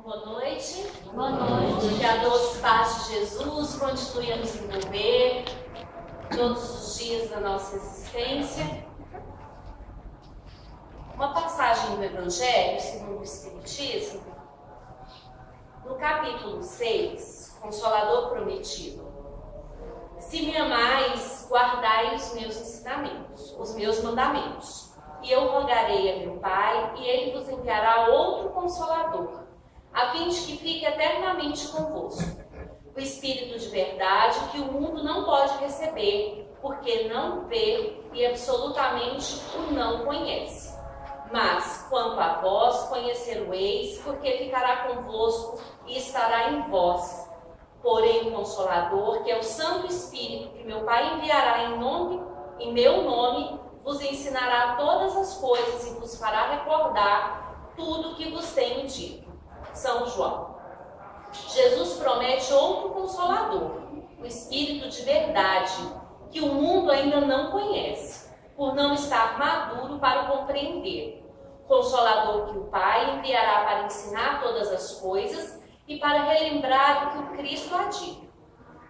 Boa noite. Boa noite. Que a doce paz de Jesus continue a nos envolver todos os dias da nossa existência. Uma passagem do Evangelho segundo o Espiritismo, no capítulo 6, Consolador Prometido. Se me amais, guardai os meus ensinamentos, os meus mandamentos, e eu rogarei a meu Pai, e ele vos enviará outro Consolador, a fim de que fique eternamente convosco. O Espírito de verdade que o mundo não pode receber, porque não vê e absolutamente o não conhece. Mas, quanto a vós, conhecer-o-eis, porque ficará convosco e estará em vós. Porém, o Consolador, que é o Santo Espírito, que meu Pai enviará em meu nome, vos ensinará todas as coisas e vos fará recordar tudo o que vos tenho dito. São João. Jesus promete outro Consolador, o Espírito de verdade, que o mundo ainda não conhece, por não estar maduro para o compreender. Consolador que o Pai enviará para ensinar todas as coisas e para relembrar o que o Cristo há dito.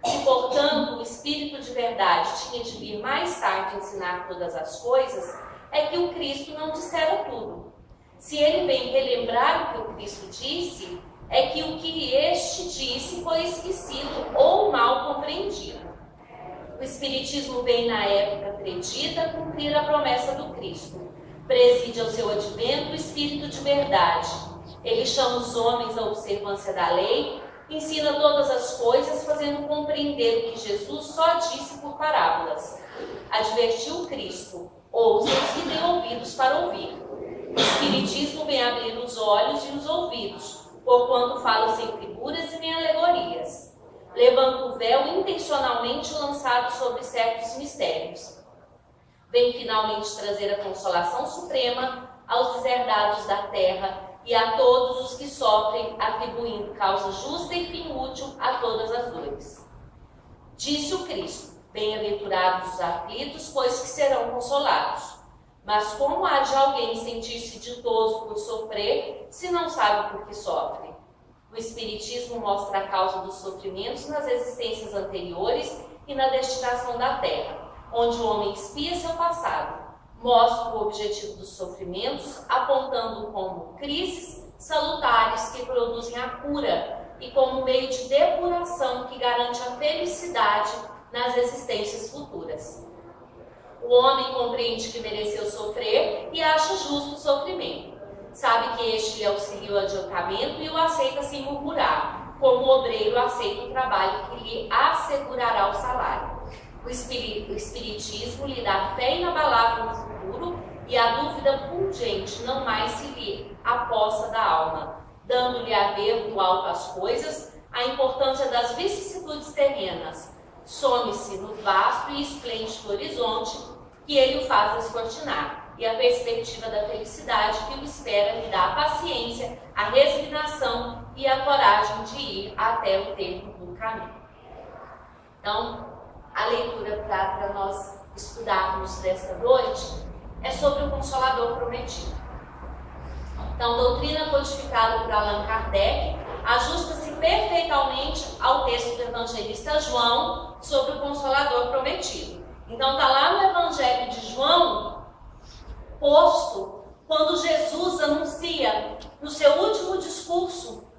Se, portanto, o Espírito de verdade tinha de vir mais tarde ensinar todas as coisas, é que o Cristo não dissera tudo. Se ele vem relembrar o que o Cristo disse, é que o que este disse foi esquecido ou mal compreendido. O Espiritismo vem na época predita cumprir a promessa do Cristo. Preside ao seu advento o Espírito de verdade. Ele chama os homens à observância da lei, ensina todas as coisas, fazendo compreender o que Jesus só disse por parábolas. Advertiu o Cristo: ouçam os que têm ouvidos para ouvir. O Espiritismo vem abrir os olhos e os ouvidos, porquanto fala sem figuras e nem alegorias, levando o véu intencionalmente lançado sobre certos mistérios. Vem finalmente trazer a consolação suprema aos deserdados da terra e a todos os que sofrem, atribuindo causa justa e fim útil a todas as dores. Disse o Cristo: bem-aventurados os aflitos, pois que serão consolados. Mas como há de alguém sentir-se ditoso por sofrer, se não sabe por que sofre? O Espiritismo mostra a causa dos sofrimentos nas existências anteriores e na destinação da Terra, onde o homem expia seu passado. Mostra o objetivo dos sofrimentos, apontando como crises salutares que produzem a cura e como meio de depuração que garante a felicidade nas existências futuras. O homem compreende que mereceu sofrer e acha justo o sofrimento. Sabe que este lhe auxilia o adiantamento e o aceita sem murmurar, como o obreiro aceita o trabalho que lhe assegurará o salário. O Espiritismo lhe dá fé inabalável no futuro e a dúvida pungente não mais se lhe apossa da alma, dando-lhe a ver do alto as coisas, a importância das vicissitudes terrenas. Some-se no vasto e esplêndido horizonte que ele o faz descortinar, e a perspectiva da felicidade que o espera lhe dá a paciência, a resignação e a coragem de ir até o termo do caminho. Então, a leitura para nós estudarmos desta noite é sobre o Consolador Prometido. Então, doutrina codificada por Allan Kardec ajusta-se perfeitamente ao texto do evangelista João sobre o Consolador Prometido. Então, está lá no Evangelho de João, posto quando Jesus anuncia no seu último discurso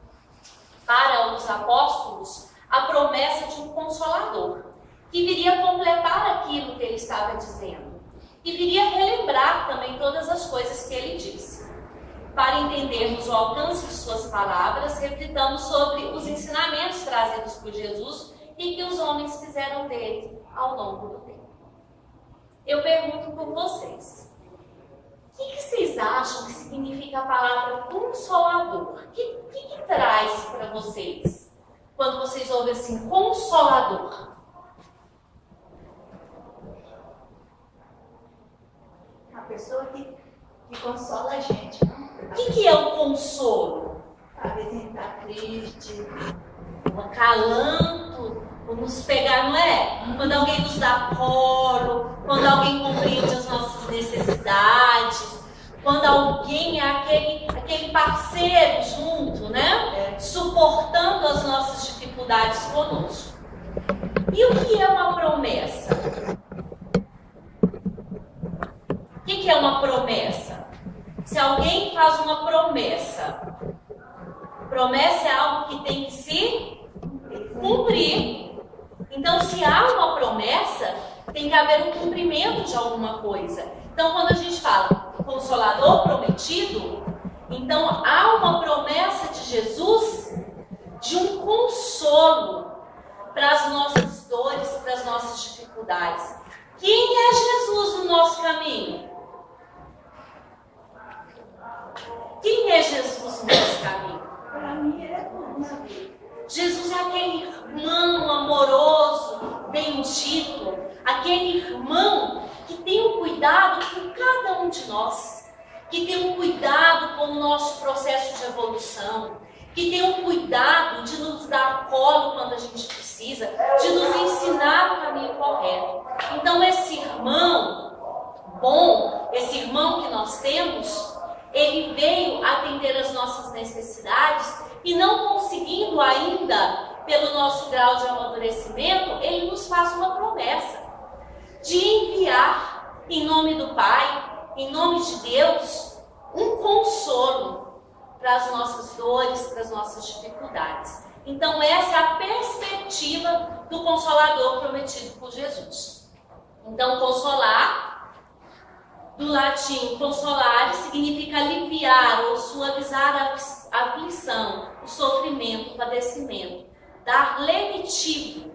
para os apóstolos a promessa de um Consolador, que viria completar aquilo que ele estava dizendo e viria relembrar também todas as coisas que ele disse. Para entendermos o alcance de suas palavras, reflitamos sobre os ensinamentos trazidos por Jesus e que os homens fizeram dele ao longo do tempo. Eu pergunto por vocês, o que vocês acham que significa a palavra Consolador? O que traz para vocês quando vocês ouvem assim, Consolador? A pessoa que consola a gente, não? O que é o consolo? Às vezes a gente está triste. Um acalanto, nos pegar, não é? Quando alguém nos dá colo, quando alguém compreende as nossas necessidades, quando alguém é aquele aquele parceiro junto, né? Suportando as nossas dificuldades conosco. E o que é uma promessa? O que é uma promessa? Se alguém faz uma promessa, promessa é algo que tem que se cumprir. Então, se há uma promessa, tem que haver um cumprimento de alguma coisa. Então, quando a gente fala Consolador prometido, então há uma promessa de Jesus de um consolo para as nossas dores, para as nossas dificuldades. Quem é Jesus no nosso caminho? Quem é Jesus no nosso caminho? Para mim, ele é tudo na vida. Jesus é aquele irmão amoroso, bendito, aquele irmão que tem um cuidado com cada um de nós, que tem um cuidado com o nosso processo de evolução, que tem um cuidado de nos dar colo quando a gente precisa, de nos ensinar o caminho correto. Então, esse irmão bom, esse irmão que nós temos, ele veio atender as nossas necessidades e, não conseguindo ainda, pelo nosso grau de amadurecimento, ele nos faz uma promessa de enviar, em nome do Pai, em nome de Deus, um consolo para as nossas dores, para as nossas dificuldades. Então, essa é a perspectiva do Consolador prometido por Jesus. Então, consolar, do latim consolare, significa aliviar ou suavizar a aflição, o sofrimento, o padecimento. Dar lenitivo,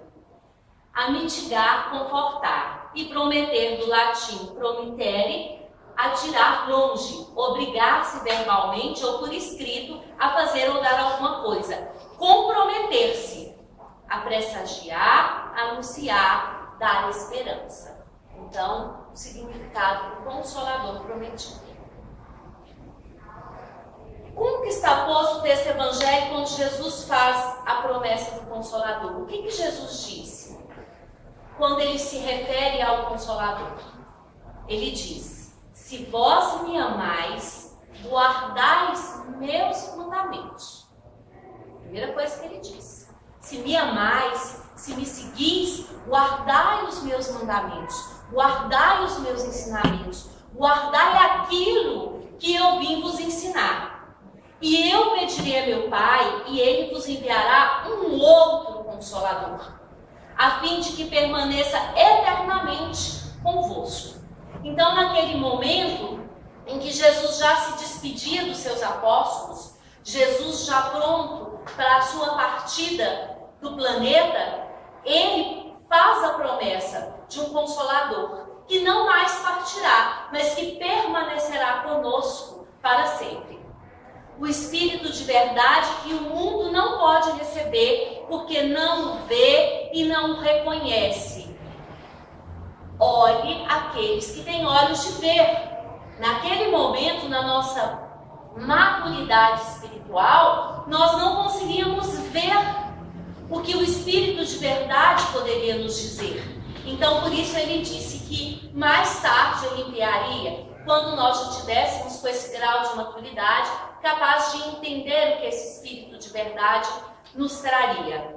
a mitigar, confortar. E prometer, do latim promittere, atirar longe, obrigar-se verbalmente ou por escrito a fazer ou dar alguma coisa. Comprometer-se, a pressagiar, anunciar, dar esperança. Então, o significado do Consolador prometido. Como que está posto o texto evangélico quando Jesus faz a promessa do Consolador? O que Jesus disse quando ele se refere ao Consolador? Ele diz: se vós me amais, guardais meus mandamentos. Primeira coisa que ele diz. Se me amais, se me seguis, guardai os meus mandamentos. Guardai os meus ensinamentos, guardai aquilo que eu vim vos ensinar. E eu pedirei a meu Pai, e Ele vos enviará um outro Consolador, a fim de que permaneça eternamente convosco. Então, naquele momento em que Jesus já se despedia dos seus apóstolos, Jesus já pronto para a sua partida do planeta, Ele faz a promessa de um Consolador, que não mais partirá, mas que permanecerá conosco para sempre. O Espírito de verdade que o mundo não pode receber, porque não o vê e não o reconhece. Olhe aqueles que têm olhos de ver. Naquele momento, na nossa maturidade espiritual, nós não conseguíamos ver o que o Espírito de verdade poderia nos dizer. Então, por isso ele disse que mais tarde ele enviaria, quando nós já tivéssemos com esse grau de maturidade, capaz de entender o que esse Espírito de verdade nos traria.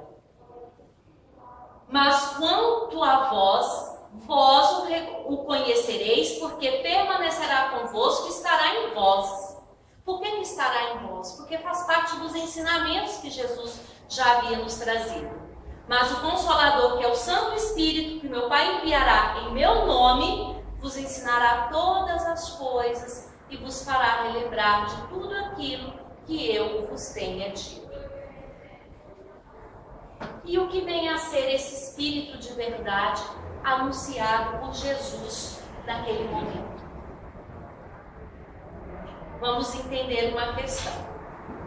Mas quanto a vós, vós o conhecereis, porque permanecerá convosco e estará em vós. Por que estará em vós? Porque faz parte dos ensinamentos que Jesus já havia nos trazido. Mas o Consolador, que é o Santo Espírito, que meu Pai enviará em meu nome, vos ensinará todas as coisas e vos fará relembrar de tudo aquilo que eu vos tenha dito. E o que vem a ser esse Espírito de verdade anunciado por Jesus naquele momento? Vamos entender uma questão.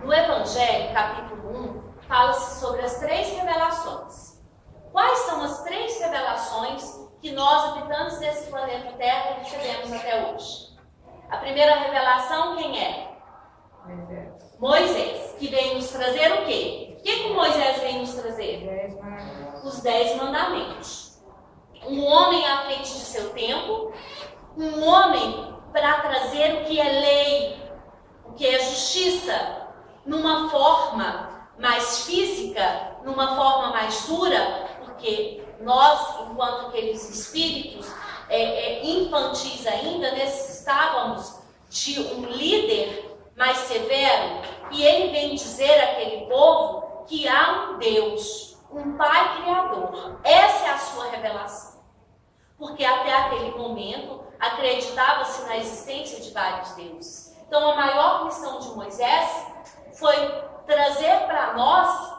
No Evangelho, capítulo 1, fala-se sobre as 3 revelações. Quais são as 3 revelações que nós, habitantes desse planeta Terra, recebemos até hoje? A primeira revelação, quem é? Moisés, que vem nos trazer o quê? O que Moisés vem nos trazer? Os 10 mandamentos. Um homem à frente de seu tempo, um homem para trazer o que é lei, o que é justiça, numa forma mais física, numa forma mais dura, porque nós, enquanto aqueles espíritos infantis ainda, necessitávamos de um líder mais severo, e ele vem dizer àquele povo que há um Deus, um Pai Criador. Essa é a sua revelação. Porque até aquele momento acreditava-se na existência de vários deuses. Então a maior missão de Moisés foi trazer para nós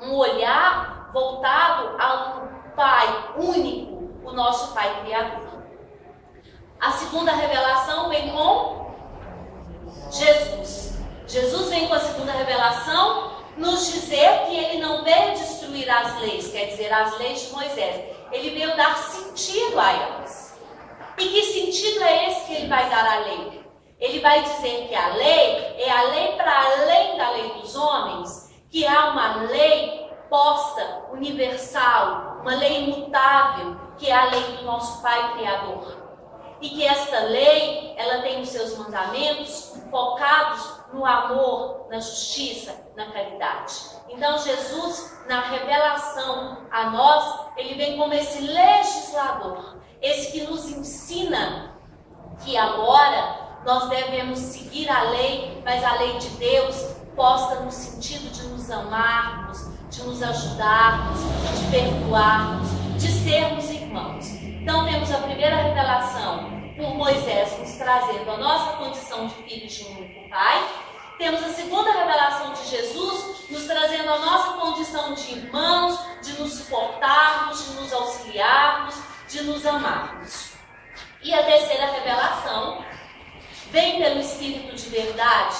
um olhar voltado a um Pai único, o nosso Pai Criador. A segunda revelação vem com Jesus. Jesus vem com a segunda revelação nos dizer que ele não veio destruir as leis, quer dizer, as leis de Moisés. Ele veio dar sentido a elas. E que sentido é esse que ele vai dar à lei? Ele vai dizer que a lei é a lei para além da lei dos homens, que há uma lei posta, universal, uma lei imutável, que é a lei do nosso Pai Criador. E que esta lei, ela tem os seus mandamentos focados no amor, na justiça, na caridade. Então Jesus, na revelação a nós, ele vem como esse legislador, esse que nos ensina que agora nós devemos seguir a lei, mas a lei de Deus posta no sentido de nos amarmos, de nos ajudarmos, de perdoarmos, de sermos irmãos. Então temos a primeira revelação por Moisés nos trazendo a nossa condição de filhos de um único Pai. Temos a segunda revelação de Jesus nos trazendo a nossa condição de irmãos, de nos suportarmos, de nos auxiliarmos, de nos amarmos. E a terceira revelação vem pelo Espírito de verdade.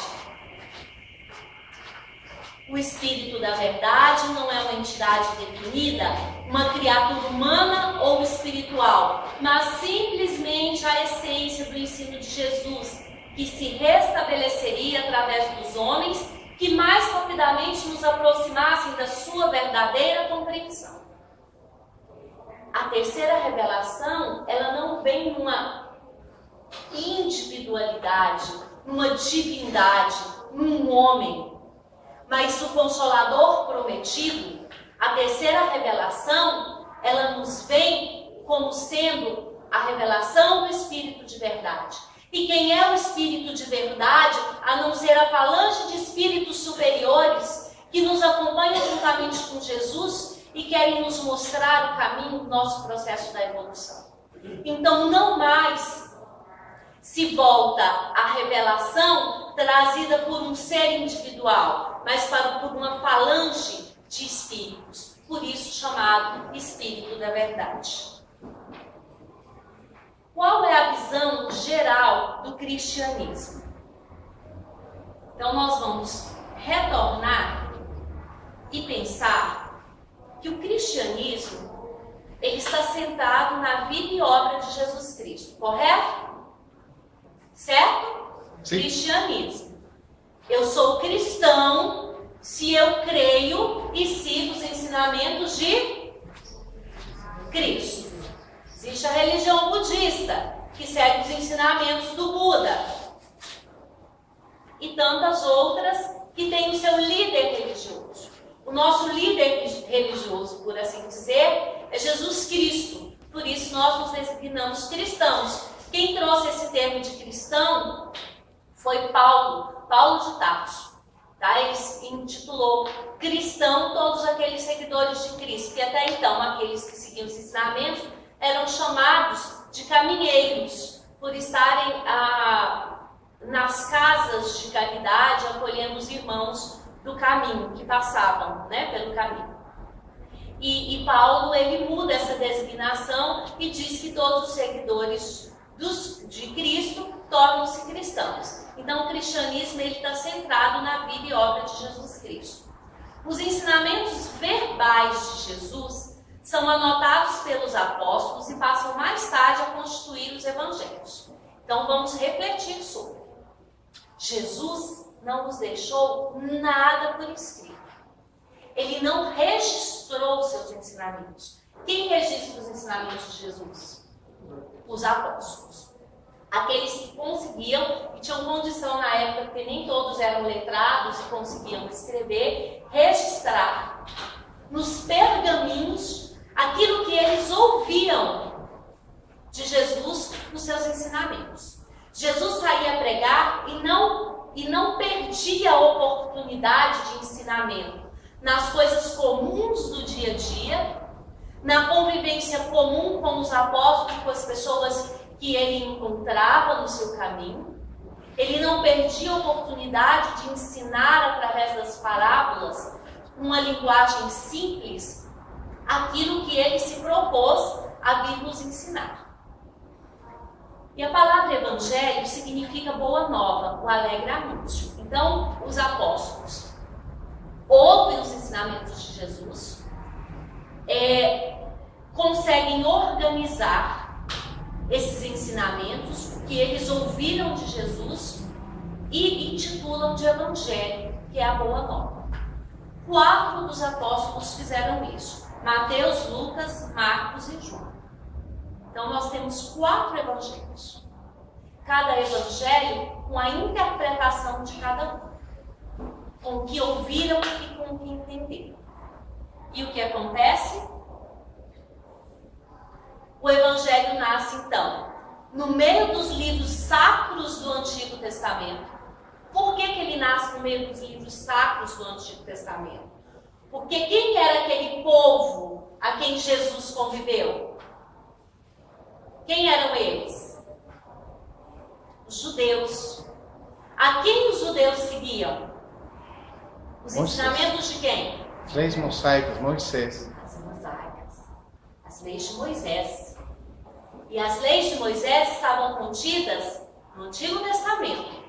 O Espírito da verdade não é uma entidade definida, uma criatura humana ou espiritual, mas simplesmente a essência do ensino de Jesus, que se restabeleceria através dos homens que mais rapidamente nos aproximassem da sua verdadeira compreensão. A terceira revelação, ela não vem numa individualidade, numa divindade, num homem, mas o Consolador prometido, a terceira revelação, ela nos vem como sendo a revelação do Espírito de verdade. E quem é o Espírito de verdade, a não ser a falange de espíritos superiores que nos acompanham juntamente com Jesus e querem nos mostrar o caminho do nosso processo da evolução. Então não mais se volta a revelação trazida por um ser individual, mas por uma falange de espíritos, por isso chamado Espírito da Verdade. Qual é a visão geral do cristianismo? Então nós vamos retornar e pensar que o cristianismo ele está sentado na vida e obra de Jesus Cristo, correto? Certo? Sim. Cristianismo. Eu sou cristão se eu creio e sigo os ensinamentos de Cristo. Existe a religião budista, que segue os ensinamentos do Buda. E tantas outras que têm o seu líder religioso. O nosso líder religioso, por assim dizer, é Jesus Cristo. Por isso nós nos designamos cristãos. Quem trouxe esse termo de cristão foi Paulo de Tarso. Tá? Ele se intitulou cristão todos aqueles seguidores de Cristo, que até então aqueles que seguiam os ensinamentos eram chamados de caminheiros, por estarem nas casas de caridade, acolhendo os irmãos do caminho, que passavam, né, pelo caminho. E Paulo, ele muda essa designação e diz que todos os seguidores de Cristo tornam-se cristãos. Então o cristianismo está centrado na vida e obra de Jesus Cristo. Os ensinamentos verbais de Jesus são anotados pelos apóstolos e passam mais tarde a constituir os evangelhos. Então vamos refletir sobre. Jesus não nos deixou nada por escrito. Ele não registrou os seus ensinamentos. Quem registra os ensinamentos de Jesus? Os apóstolos. Aqueles que que conseguiam, e tinham condição na época, porque nem todos eram letrados e conseguiam escrever, registrar nos pergaminhos aquilo que eles ouviam de Jesus nos seus ensinamentos. Jesus saía a pregar e não perdia a oportunidade de ensinamento nas coisas comuns do dia a dia, na convivência comum com os apóstolos, com as pessoas que ele encontrava no seu caminho. Ele não perdia a oportunidade de ensinar através das parábolas, uma linguagem simples, aquilo que ele se propôs a vir nos ensinar. E a palavra evangelho significa boa nova, o alegre anúncio. Então, os apóstolos ouvem os ensinamentos de Jesus, conseguem organizar esses ensinamentos que eles ouviram de Jesus e intitulam de evangelho, que é a boa nova. 4 dos apóstolos fizeram isso: Mateus, Lucas, Marcos e João. Então nós temos 4 evangelhos, cada evangelho com a interpretação de cada um, com o que ouviram e com o que entenderam. E o que acontece? O evangelho nasce então no meio dos livros sacros do Antigo Testamento. Por que ele nasce no meio dos livros sacros do Antigo Testamento? Porque quem era aquele povo a quem Jesus conviveu? Quem eram eles? Os judeus. A quem os judeus seguiam? Os ensinamentos de quem? As leis mosaicas, Moisés. As mosaicas. As leis de Moisés. E as leis de Moisés estavam contidas no Antigo Testamento,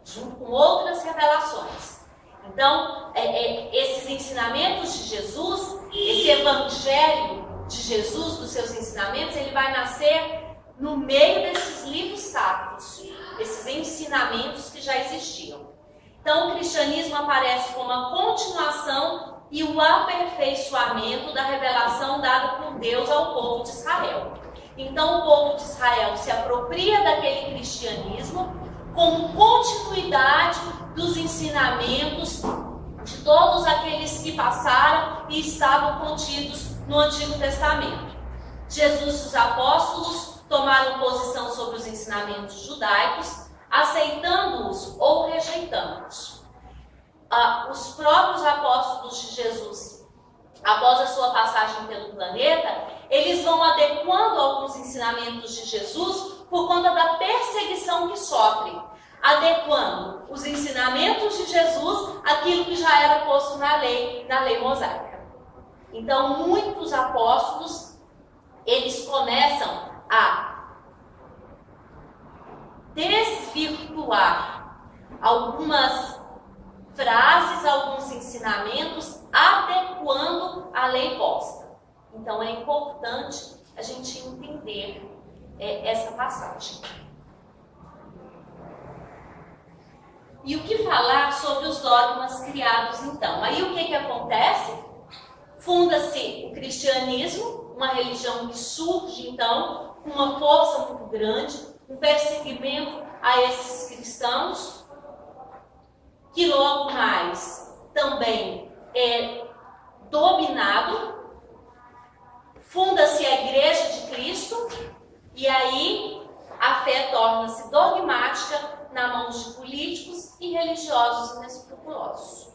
junto com outras revelações. Então, esses ensinamentos de Jesus, esse evangelho de Jesus, dos seus ensinamentos, ele vai nascer no meio desses livros sacros, esses ensinamentos que já existiam. Então, o cristianismo aparece como a continuação e o aperfeiçoamento da revelação dada por Deus ao povo de Israel. Então, o povo de Israel se apropria daquele cristianismo como continuidade dos ensinamentos de todos aqueles que passaram e estavam contidos no Antigo Testamento. Jesus e os apóstolos tomaram posição sobre os ensinamentos judaicos, aceitando-os ou rejeitando-os. Os próprios apóstolos de Jesus, após a sua passagem pelo planeta, eles vão adequando alguns ensinamentos de Jesus por conta da perseguição que sofrem, adequando os ensinamentos de Jesus àquilo que já era posto na lei mosaica. Então, muitos apóstolos, eles começam a desvirtuar algumas frases, alguns ensinamentos, adequando a lei posta. Então é importante a gente entender essa passagem. E o que falar sobre os dogmas criados então? Aí o que acontece? Funda-se o cristianismo, uma religião que surge então com uma força muito grande, um perseguimento a esses cristãos, que logo mais também é dominado. Funda-se a Igreja de Cristo e aí a fé torna-se dogmática na mão de políticos e religiosos inescrupulosos.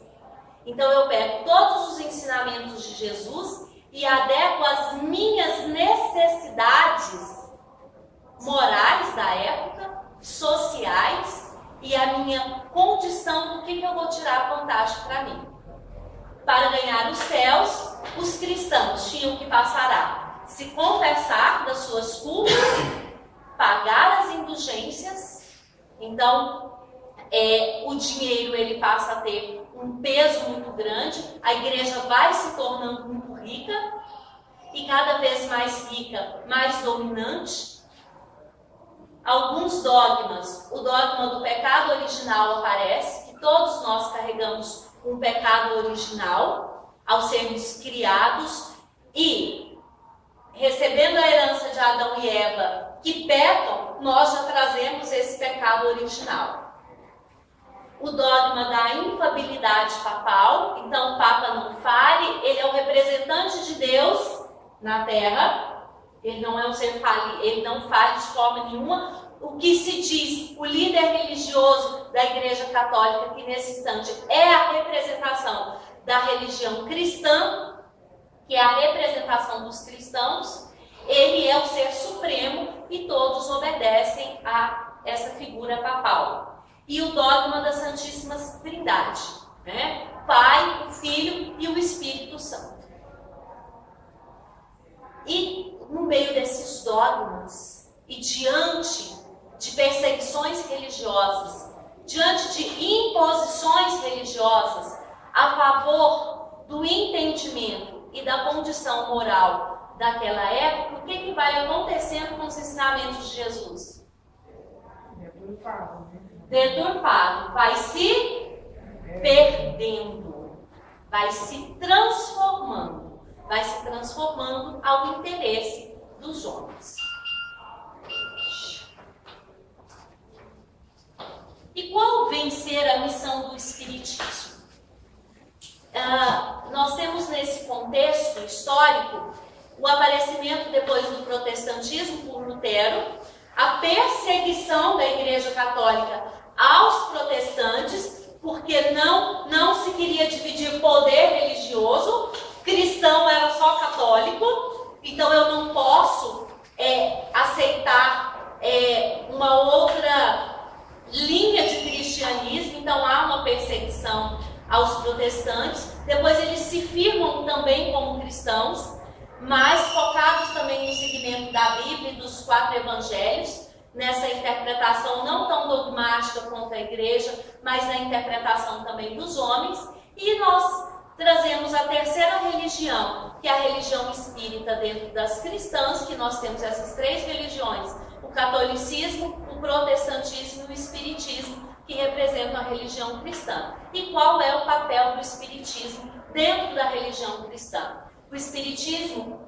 Então eu pego todos os ensinamentos de Jesus e adequo as minhas necessidades morais da época, sociais, e a minha condição do que eu vou tirar vantagem para mim. Para ganhar os céus, os cristãos tinham que passar a se confessar das suas culpas, pagar as indulgências. Então, o dinheiro ele passa a ter um peso muito grande, a igreja vai se tornando muito rica, e cada vez mais rica, mais dominante. Alguns dogmas, o dogma do pecado original aparece, que todos nós carregamos um pecado original ao sermos criados e recebendo a herança de Adão e Eva, que pecam, nós já trazemos esse pecado original. O dogma da infalibilidade papal, então o Papa não fale, ele é o representante de Deus na Terra, ele não é um ser falho, ele não fale de forma nenhuma. O que se diz, o líder religioso da Igreja Católica, que nesse instante é a representação da religião cristã, que é a representação dos cristãos, ele é o ser supremo e todos obedecem a essa figura papal. E o dogma da Santíssima Trindade, né? Pai, o Filho e o Espírito Santo. E no meio desses dogmas e diante de perseguições religiosas, diante de imposições religiosas a favor do entendimento e da condição moral daquela época, o que vai acontecendo com os ensinamentos de Jesus? Deturpado, vai se perdendo, vai se transformando ao interesse dos homens. E qual vem ser a missão do Espiritismo? Nós temos nesse contexto histórico o aparecimento depois do protestantismo por Lutero, a perseguição da Igreja Católica aos protestantes, porque não se queria dividir poder religioso, cristão era só católico, então eu não posso aceitar uma outra linha de cristianismo, então há uma perseguição aos protestantes. Depois eles se firmam também como cristãos, mas focados também no seguimento da Bíblia e dos 4 evangelhos, nessa interpretação não tão dogmática quanto a igreja, mas na interpretação também dos homens. E nós trazemos a terceira religião, que é a religião espírita dentro das cristãs, que nós temos essas 3 religiões, o catolicismo, o protestantismo e o espiritismo, que representam a religião cristã. E qual é o papel do espiritismo dentro da religião cristã? O espiritismo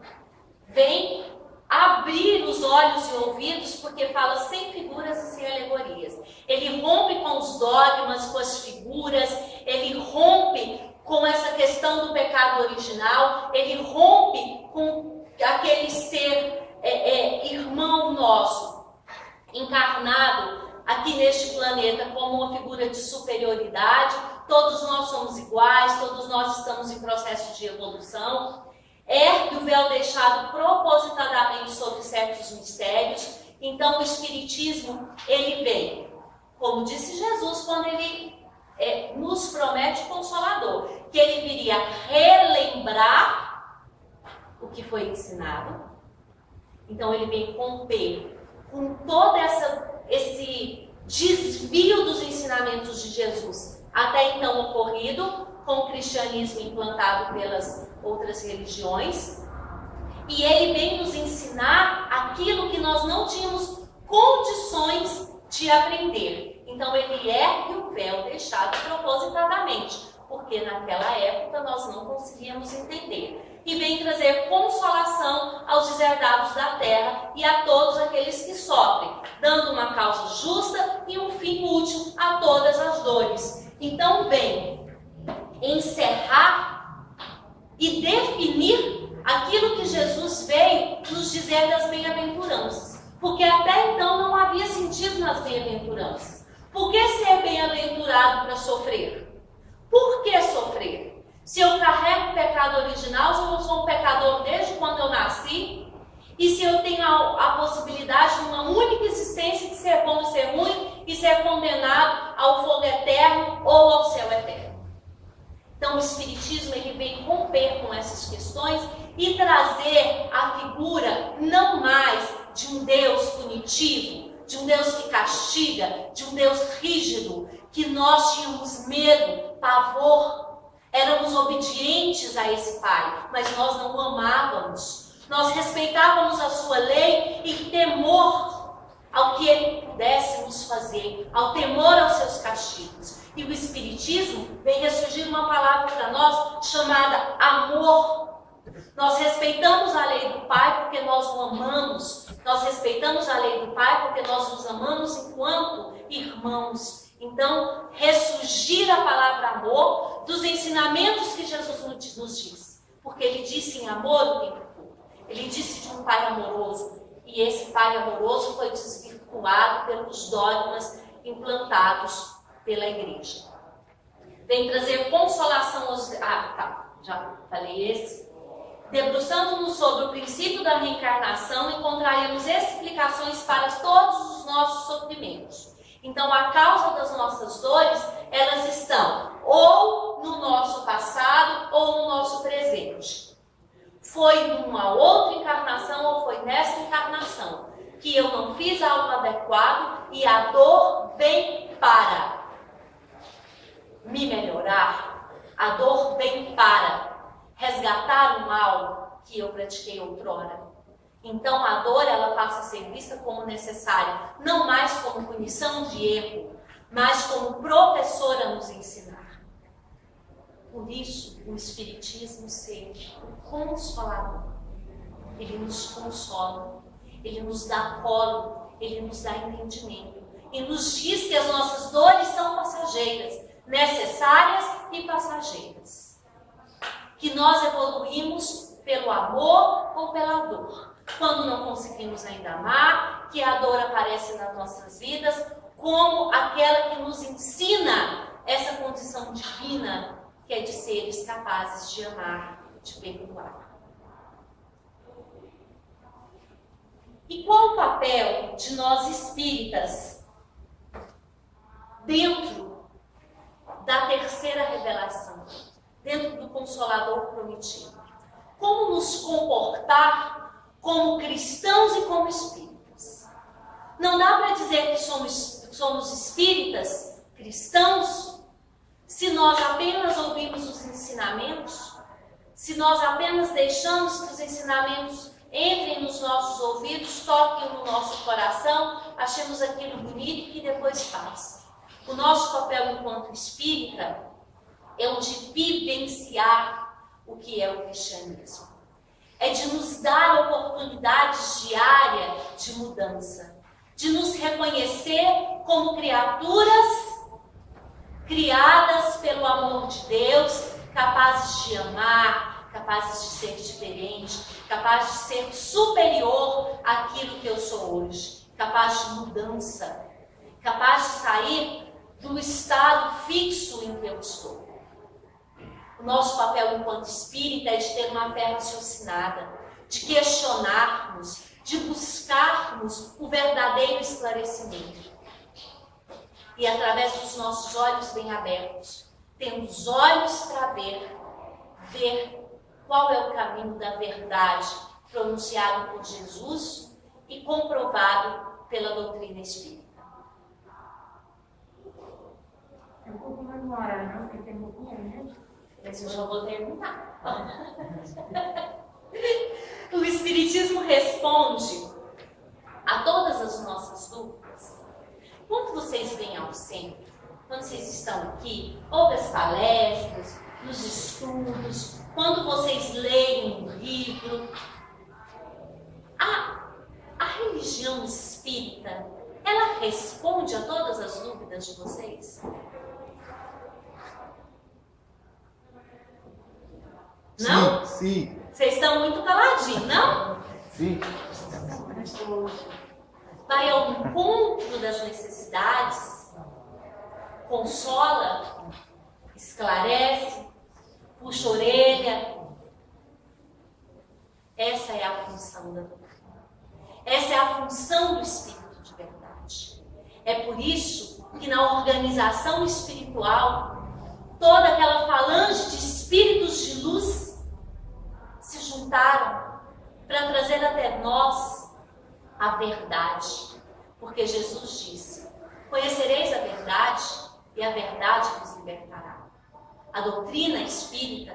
vem abrir os olhos e ouvidos, porque fala sem figuras e sem alegorias. Ele rompe com os dogmas, com as figuras, ele rompe com essa questão do pecado original, ele rompe com aquele ser irmão nosso, encarnado aqui neste planeta como uma figura de superioridade. Todos nós somos iguais, todos nós estamos em processo de evolução. Ergue o véu deixado propositadamente sobre certos mistérios. Então o Espiritismo, ele vem, como disse Jesus quando ele nos promete o Consolador, que ele viria relembrar o que foi ensinado. Então ele vem romper com todo esse desvio dos ensinamentos de Jesus até então ocorrido com o cristianismo implantado pelas outras religiões, e ele vem nos ensinar aquilo que nós não tínhamos condições de aprender. Então ele ergue o véu deixado propositadamente, porque naquela época nós não conseguíamos entender, e vem trazer consolação aos deserdados da terra e a todos aqueles que sofrem, dando uma causa justa e um fim útil a todas as dores. Então vem encerrar e definir aquilo que Jesus veio nos dizer das bem-aventuranças, porque até então não havia sentido nas bem-aventuranças. Por que ser bem-aventurado para sofrer? Por que sofrer? Se eu carrego o pecado original, se eu sou um pecador desde quando eu nasci, e se eu tenho a possibilidade de uma única existência de ser bom e ser ruim, e ser condenado ao fogo eterno ou ao céu eterno. Então o Espiritismo ele vem romper com essas questões e trazer a figura não mais de um Deus punitivo, de um Deus que castiga, de um Deus rígido, que nós tínhamos medo, pavor, éramos obedientes a esse Pai, mas nós não o amávamos. Nós respeitávamos a sua lei e temor ao que ele pudesse nos fazer, ao temor aos seus castigos. E o Espiritismo vem ressurgir uma palavra para nós chamada amor, Nós respeitamos a lei do Pai porque nós o amamos. Nós respeitamos a lei do Pai porque nós os amamos enquanto irmãos. Então, ressurgir a palavra amor dos ensinamentos que Jesus nos diz. Porque ele disse em amor o tempo todo. Ele disse de um Pai amoroso. E esse Pai amoroso foi desvirtuado pelos dogmas implantados pela igreja. Vem trazer consolação aos... já falei esse. Debruçando-nos sobre o princípio da reencarnação, encontraremos explicações para todos os nossos sofrimentos. Então, a causa das nossas dores, elas estão ou no nosso passado ou no nosso presente. Foi numa outra encarnação ou foi nessa encarnação que eu não fiz algo adequado e a dor vem para me melhorar. A dor vem para resgatar o mal que eu pratiquei outrora. Então a dor, ela passa a ser vista como necessária, não mais como punição de erro, mas como professora a nos ensinar. Por isso, o Espiritismo ser consolador. Ele nos consola, ele nos dá colo, ele nos dá entendimento. E nos diz que as nossas dores são passageiras, necessárias e passageiras. Que nós evoluímos pelo amor ou pela dor. Quando não conseguimos ainda amar, que a dor aparece nas nossas vidas como aquela que nos ensina essa condição divina, que é de seres capazes de amar, de perdoar. E qual o papel de nós espíritas dentro da terceira revelação, dentro do Consolador prometido? Como nos comportar como cristãos e como espíritas? Não dá para dizer que somos espíritas cristãos se nós apenas ouvimos os ensinamentos, se nós apenas deixamos que os ensinamentos entrem nos nossos ouvidos, toquem no nosso coração, achemos aquilo bonito e depois passa. O nosso papel enquanto espírita é o de vivenciar o que é o cristianismo. É de nos dar oportunidades diárias de mudança, de nos reconhecer como criaturas criadas pelo amor de Deus, capazes de amar, capazes de ser diferente, capazes de ser superior àquilo que eu sou hoje, capaz de mudança, capaz de sair do estado fixo em que eu estou. O nosso papel enquanto espírita é de ter uma fé raciocinada, de questionarmos, de buscarmos o verdadeiro esclarecimento. E através dos nossos olhos bem abertos, tendo os olhos para ver qual é o caminho da verdade pronunciado por Jesus e comprovado pela doutrina espírita. É um pouco mais demorado, não? Porque tem pouquinho, né? Mas eu já vou terminar. O Espiritismo responde a todas as nossas dúvidas. Quando vocês vêm ao centro, quando vocês estão aqui, ou das palestras, nos estudos, quando vocês leem um livro, a religião espírita, ela responde a todas as dúvidas de vocês? Não? Sim. Vocês estão muito caladinhos, não? Sim. Vai ao encontro das necessidades, consola, esclarece, puxa a orelha. Essa é a função da doutrina. Essa é a função do espírito de verdade. É por isso que na organização espiritual, toda aquela falange de espíritos de luz se juntaram para trazer até nós a verdade. Porque Jesus disse: conhecereis a verdade e a verdade vos libertará. A doutrina espírita,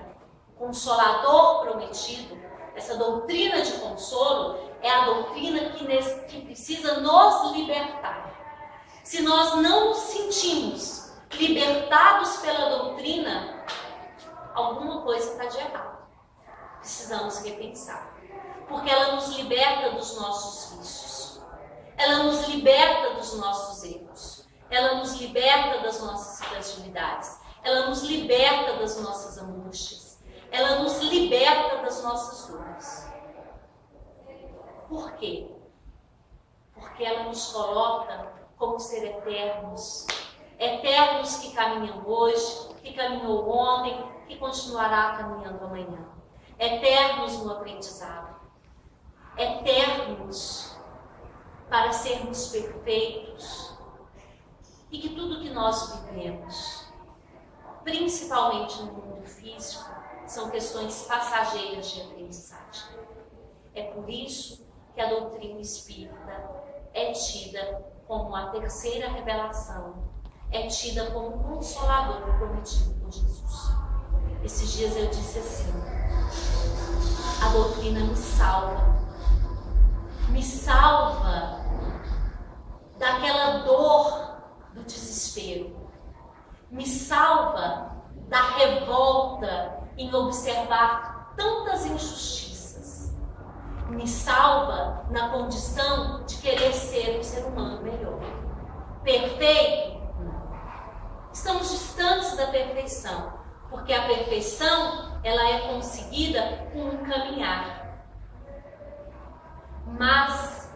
o Consolador prometido, essa doutrina de consolo, é a doutrina que precisa nos libertar. Se nós não nos sentimos libertados pela doutrina, alguma coisa está de errado. precisamos repensar. Porque ela nos liberta dos nossos vícios. Ela nos liberta dos nossos erros. Ela nos liberta das nossas fragilidades. Ela nos liberta das nossas angústias. Ela nos liberta das nossas dores. Por quê? Porque ela nos coloca como ser eternos. Eternos que caminham hoje, que caminhou ontem, que continuará caminhando amanhã. Eternos no aprendizado. Eternos para sermos perfeitos. E que tudo que nós vivemos, principalmente no mundo físico, são questões passageiras de aprendizagem. É por isso que a doutrina espírita é tida como a terceira revelação, é tida como consolador prometido por Jesus. Esses dias eu disse assim: a doutrina me salva daquela dor do desespero, me salva da revolta em observar tantas injustiças, me salva na condição de querer ser um ser humano melhor. Perfeito? Estamos distantes da perfeição, porque a perfeição ela é conseguida com um caminhar, mas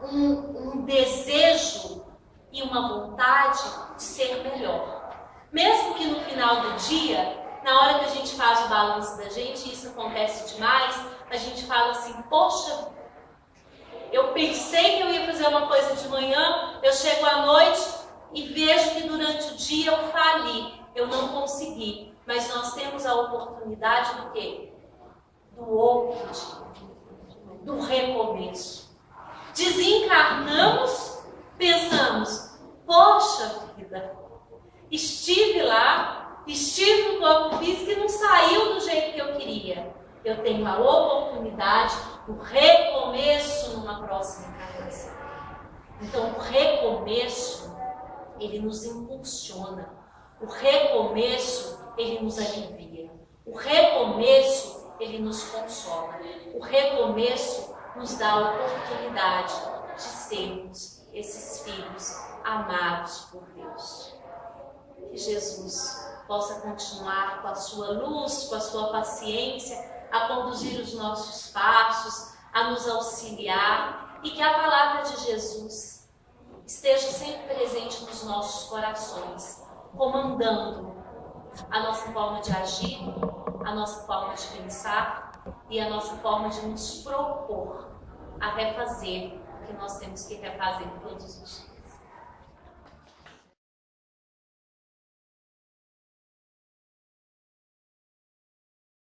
um desejo e uma vontade de ser melhor. Mesmo que no final do dia, na hora que a gente faz o balanço da gente, isso acontece demais, a gente fala assim: poxa, eu pensei que eu ia fazer uma coisa de manhã, eu chego à noite e vejo que durante o dia eu fali, eu não consegui. Mas nós temos a oportunidade do quê? Do outro dia, do recomeço. Desencarnamos, pensamos: poxa vida, estive lá, estive no corpo físico e não saiu do jeito que eu queria. Eu tenho a oportunidade do recomeço numa próxima encarnação. Então o recomeço, ele nos impulsiona. O recomeço, ele nos alivia. O recomeço, ele nos consola. O recomeço nos dá a oportunidade de sermos esses filhos amados por Deus. Que Jesus possa continuar com a sua luz, com a sua paciência, a conduzir os nossos passos, a nos auxiliar, e que a palavra de Jesus esteja sempre presente nos nossos corações, comandando a nossa forma de agir, a nossa forma de pensar e a nossa forma de nos propor a refazer o que nós temos que refazer todos os dias.